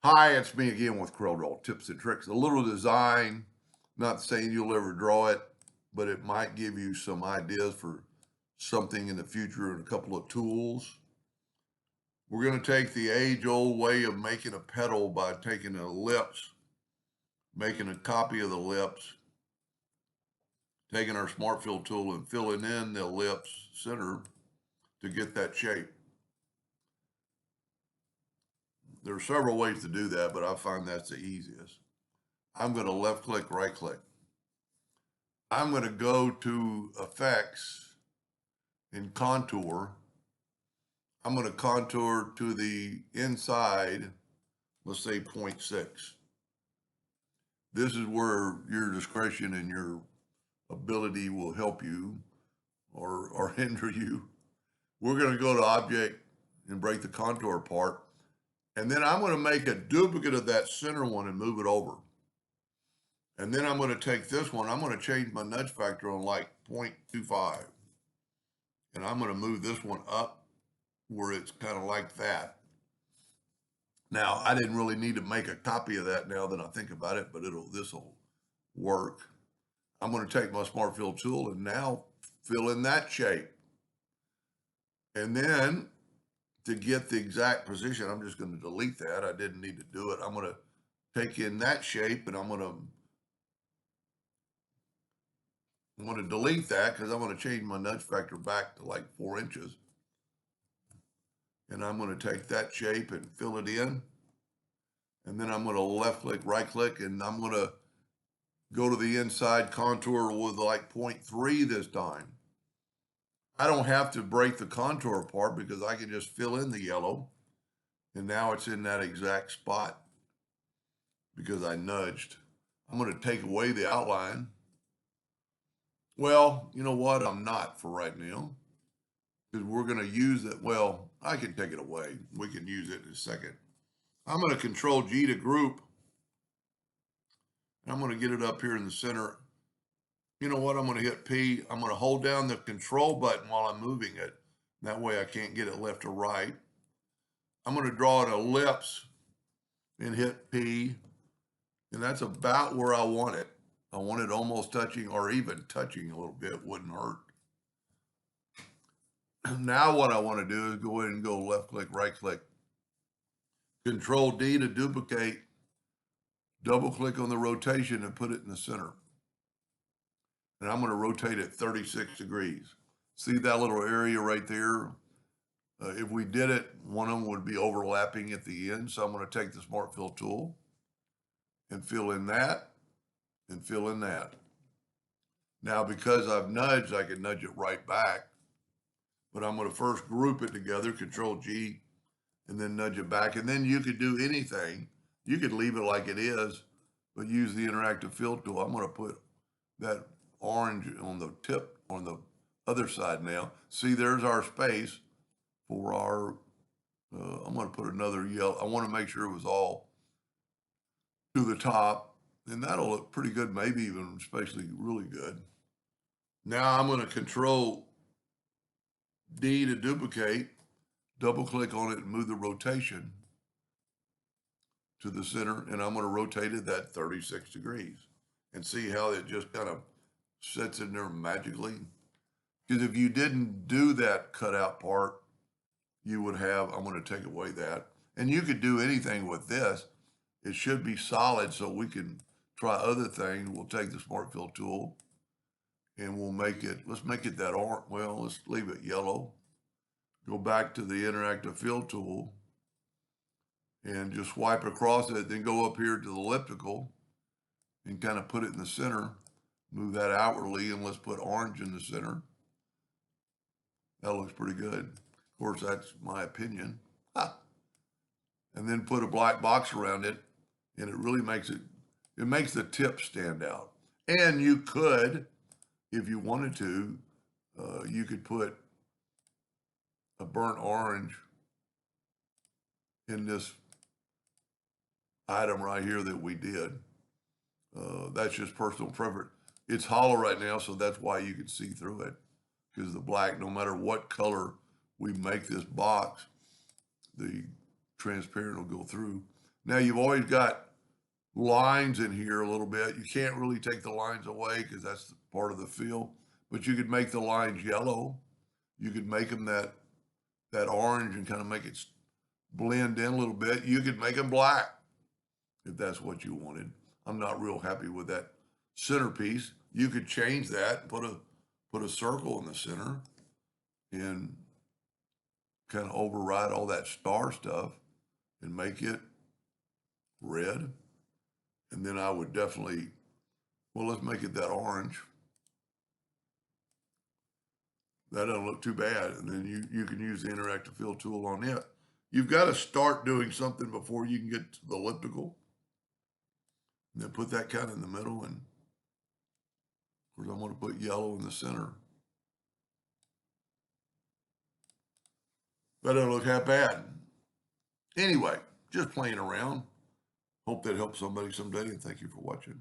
Hi, it's me again with Corel Tips and Tricks. A little design, not saying you'll ever draw it, but it might give you some ideas for something in the future and a couple of tools. We're going to take the age-old way of making a petal by taking the lips, making a copy of the lips, taking our Smart Fill tool and filling in the lips center to get that shape. There are several ways to do that, but I find that's the easiest. I'm going to left click, right click. I'm going to go to Effects and Contour. I'm going to contour to the inside, let's say 0.6. This is where your discretion and your ability will help you or hinder you. We're going to go to Object and break the contour apart. And then I'm going to make a duplicate of that center one and move it over. And then I'm going to take this one. I'm going to change my nudge factor on like 0.25. And I'm going to move this one up where it's kind of like that. Now, I didn't really need to make a copy of that now that I think about it, but this will work. I'm going to take my Smart Fill tool and now fill in that shape. And then to get the exact position, I'm just going to delete that. I didn't need to do it. I'm going to take in that shape and I'm going to delete that because I'm going to change my nudge factor back to like 4 inches. And I'm going to take that shape and fill it in. And then I'm going to left click, right click, and I'm going to go to the inside contour with like 0.3 this time. I don't have to break the contour apart because I can just fill in the yellow. And now it's in that exact spot because I nudged. I'm going to take away the outline. Well, you know what? I'm not for right now because we're going to use it. Well, I can take it away. We can use it in a second. I'm going to Control G to group. And I'm going to get it up here in the center. You know what? I'm going to hit P. I'm going to hold down the control button while I'm moving it. That way I can't get it left or right. I'm going to draw an ellipse and hit P. And that's about where I want it. I want it almost touching or even touching a little bit. Wouldn't hurt. Now what I want to do is go ahead and go left click, right click. Control D to duplicate. Double click on the rotation and put it in the center. And I'm going to rotate it 36 degrees. See that little area right there? If we did it, one of them would be overlapping at the end. So I'm going to take the Smart Fill tool and fill in that and fill in that. Now, because I've nudged, I can nudge it right back. But I'm going to first group it together, Control G, and then nudge it back. And then you could do anything. You could leave it like it is, but use the interactive fill tool. I'm going to put that orange on the tip on the other side now. See, there's our space for our, I'm going to put another yellow. I want to make sure it was all to the top, and that'll look pretty good, maybe even especially really good. Now I'm going to Control D to duplicate, double click on it and move the rotation to the center, and I'm going to rotate it that 36 degrees and see how it just kind of sits in there magically. Because if you didn't do that cutout part, you would have, I'm going to take away that. And you could do anything with this. It should be solid so we can try other things. We'll take the Smart Fill tool and we'll make it, let's make it that orange. Well, let's leave it yellow. Go back to the interactive fill tool and just swipe across it, then go up here to the elliptical and kind of put it in the center. Move that outwardly and let's put orange in the center. That looks pretty good. Of course, that's my opinion. And then put a black box around it and it really makes it makes the tip stand out. And you could, if you wanted to, you could put a burnt orange in this item right here that we did. That's just personal preference. It's hollow right now, so that's why you can see through it. Because the black, no matter what color we make this box, the transparent will go through. Now you've always got lines in here a little bit. You can't really take the lines away because that's part of the feel, but you could make the lines yellow. You could make them that orange and kind of make it blend in a little bit. You could make them black if that's what you wanted. I'm not real happy with that centerpiece. You could change that, and put a circle in the center and kind of override all that star stuff and make it red. And then I would definitely, well, let's make it that orange. That doesn't look too bad. And then you can use the interactive fill tool on it. You've got to start doing something before you can get to the elliptical. And then put that kind of in the middle. And of course, I'm going to put yellow in the center. That doesn't look half bad. Anyway, just playing around. Hope that helps somebody someday, and thank you for watching.